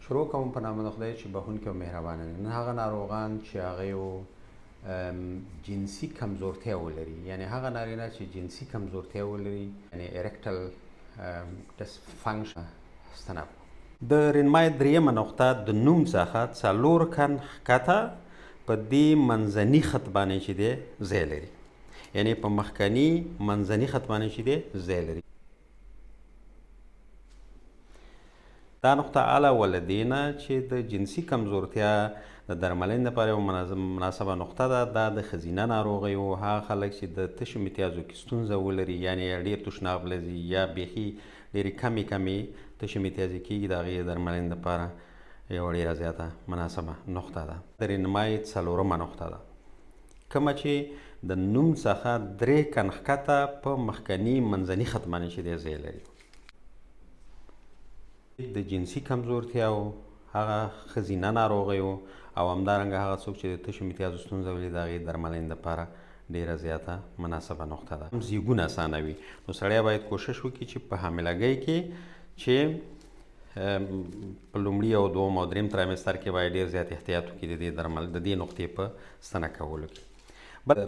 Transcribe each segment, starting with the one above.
شروع کوم په نام د خدای چې بخښونکی او مهربانه دی. نن هغه ناروغان چې هغوی جنسي کمزورتیا ولري، یعنی هغه نارینه چې جنسي کمزورتیا ولري، یعنی اریکټل ډسفنکشن ستنه. د رنمای دریمه نقطه د نوم څخه څلور کن ښکته په دې منځني خط باندې چې دی ځای لري، یعنی په مخکني منځني خط باندې چې دی ځای لري. دا نقطه علاوه له دې نه چې د جنسي کمزورتیا د درملنې لپاره یوه مناسبه نقطه ده، دا د ښځینه ناروغیو هغه خلک چې د تشو متیازو کې ستونزه ولري، یعنې ډېر تشناب لځي یا بیخي ډېرې کمې تشې متیازې کېږي، د هغې درملنې لپاره یوه ډېره زیاته مناسبه نقطه ده. د رنمای څلورمه نقطه ده، کومه چې د نوم څخه درې کن ښکته په مخکني منځني خط باندې چې دی ځای لري. د جنسي کمزورتیاو، هغه ښځینه ناروغیو او همدارنګه هغه څوک چې د تشو متیازو ستونزه ولري د هغې درملنې لپاره ډېره زیاته مناسبه نقطه ده. زیږون اسانوي، نو سړی باید کوشش وکړي چې په حاملګۍ کې چې په لومړي او دوم او دریم ترایمستر کې باید ډېر زیات احتیاط وکړي د دې نقطې په ستنه کولو کې.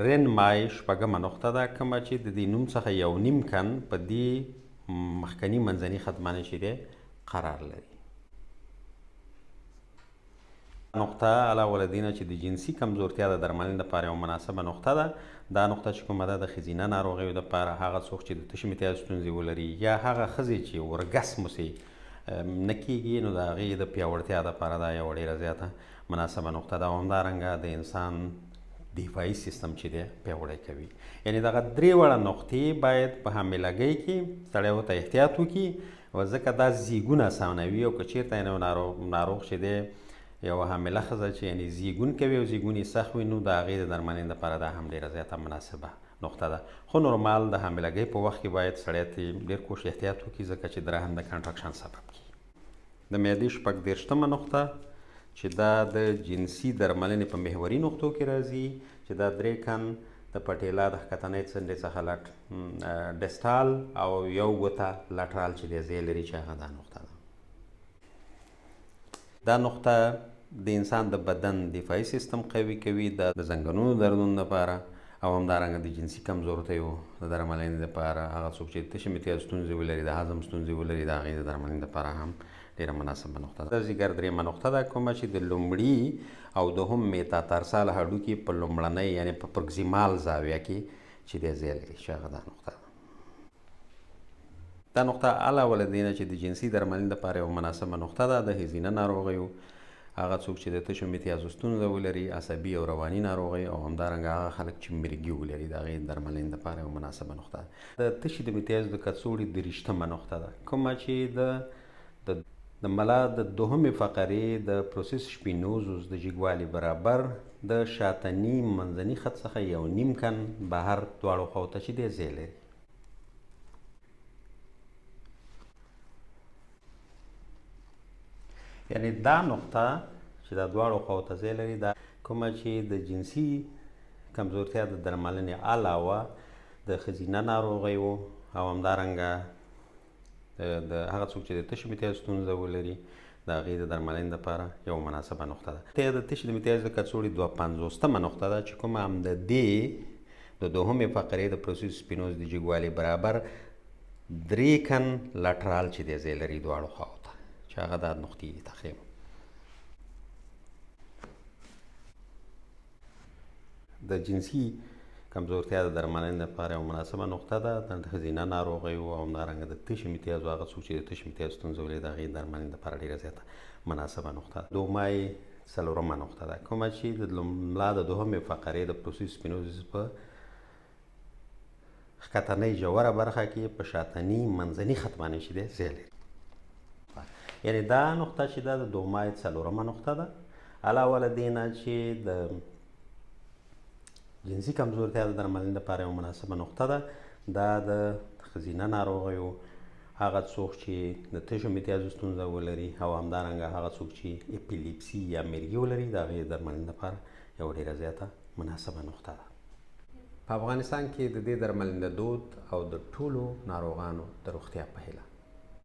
رنمای شپږمه نقطه ده، کومه چې د دې نوم څخه یو نیم کن په دې مخکني منځني خط باندې چې دی قرار لري. نقطه علاوه له دې نه چې د جنسي کمزورتیا د درملنې لپاره یوه مناسبه نقطه ده، دا نقطه چې کومه ده د ښځینه ناروغیو لپاره، هغه څوک چې د تشو متیازو ستونزې ولري یا هغه ښځې چې ورګسموس یې نه کېږي، نو د هغې د پیاوړتیا لپاره دا یوه ډېره زیاته مناسبه نقطه ده. او همدارنګه د انسان دفاعي سیستم چې دی پیاوړی کوي. یعنې دغه درې واړه نقطې باید په حاملګۍ کې سړی ورته احتیاط وکړي، ځکه دا زیږون اسانوي. او که چېرته یو ناروغ چې دی یوه حامله ښځه چې یعنې زیږون کوي او زیږون یې سخت وي، نو د هغې د درملنې لپاره دا هم ډېره زیاته مناسبه نقطه ده. خو نورمال د حاملګۍ په وخت کې باید سړی ته ډېر کوښښ احتیاط وکړي، ځکه چې د رحم د کنټرکشن سبب کېږي. د معدې شپږ دېرشتمه نقطه چې دا د جنسي درملنې په محوري نقطو کې راځي، چې دا درې کن د پټېلا د ښکتنۍ څنډې څخه ډسټال او یو ګوته لټرال چې دی ځای لري، چې هغه دا نقطه ده. دا نقطه د انسان د بدن دفاعي سیستم قوي کوي، د زنګنونو دردونو لپاره او همدارنګه د جنسي کمزورتیو د درملنې لپاره، هغه څوک چې د تشو متیازو ستونزې ولري، د هضم ستونزې ولري، د هغې د درملنې لپاره هم ډېره مناسبه نقطه ده. د ځیګر دریمه نقطه ده، کومه چې د لومړي او دوهم میتاتارسال هډوکي په لومړنۍ یعنې په پروکسیمال زاویه کې چې دی ځای لري، چې هغه دا نقطه ده. دا نقطه علاوه له دې نه چې د جنسي درملنې لپاره یوه مناسبه نقطه ده، د ښځینه ناروغیو، هغه څوک چې د تشو متیازو ستونزه ولري، عصبي او رواني ناروغۍ، او همدارنګه هغه خلک چې مرګي ولري، د هغې درملنې لپاره یوه مناسبه نقطه ده. د تشې د متیازو د کڅوړې دېرشتمه نقطه ده، کومه چې د ملا د دوهمې فقرې د پروسس شپینوزوس د جګوالي برابر د شاتني منځني خط څخه یو نیم کن بهر دواړو خواو ته چې دی ځای لري. یعنې دا نقطه چې دا دواړو خواو ته ځای لري، دا کومه چې د جنسي کمزورتیا د درملنې علاوه د ښځینه ناروغیو او همدارنګه د هغه څوک چې د تشو متیازو ستونزه ولري، د هغې د درملنې لپاره یوه مناسبه نقطه ده. د تشې د متیازو د کڅوړې 52مه نقطه ده، چې کومه هم د دې د دوهمې فقرې د پروسس سپینوز د جګوالي برابر درې کن لټرال چې دی ځای لري دواړو خواو ته، چې هغه دا نقطې دي تقریبا. د جنسي کمزورتیا د درملنې لپاره یوه مناسبه نقطه ده، د ښځینه ناروغیو او همدارنګه د تشو متیازو، هغه څوک چې د تشو متیازو ستونزه ولري، د هغې درملنې لپاره ډېره زیاته مناسبه نقطه ده. دومای څلورمه نقطه ده، کومه چې د ملا د دوهمې فقرې د پروسس سپینوزس په ښکتنۍ ژوره برخه کې په شاتني منځني خط باندې چې دی ځای لري. یعنې دا نقطه چې ده د دومای څلورمه نقطه ده، علاوه له دې نه چې د جنسي کمزورتیا د درملنې لپاره یوه مناسبه نقطه ده، دا د ښځینه ناروغیو، هغه څوک چې د تشو متیازو ستونزه ولري او همدارنګه هغه څوک چې اپیلیپسي یا مرګي ولري، د هغې درملنې لپاره یوه ډېره زیاته مناسبه نقطه ده. په افغانستان کې د دې درملنې د دود او د ټولو ناروغانو د روغتیا په هیله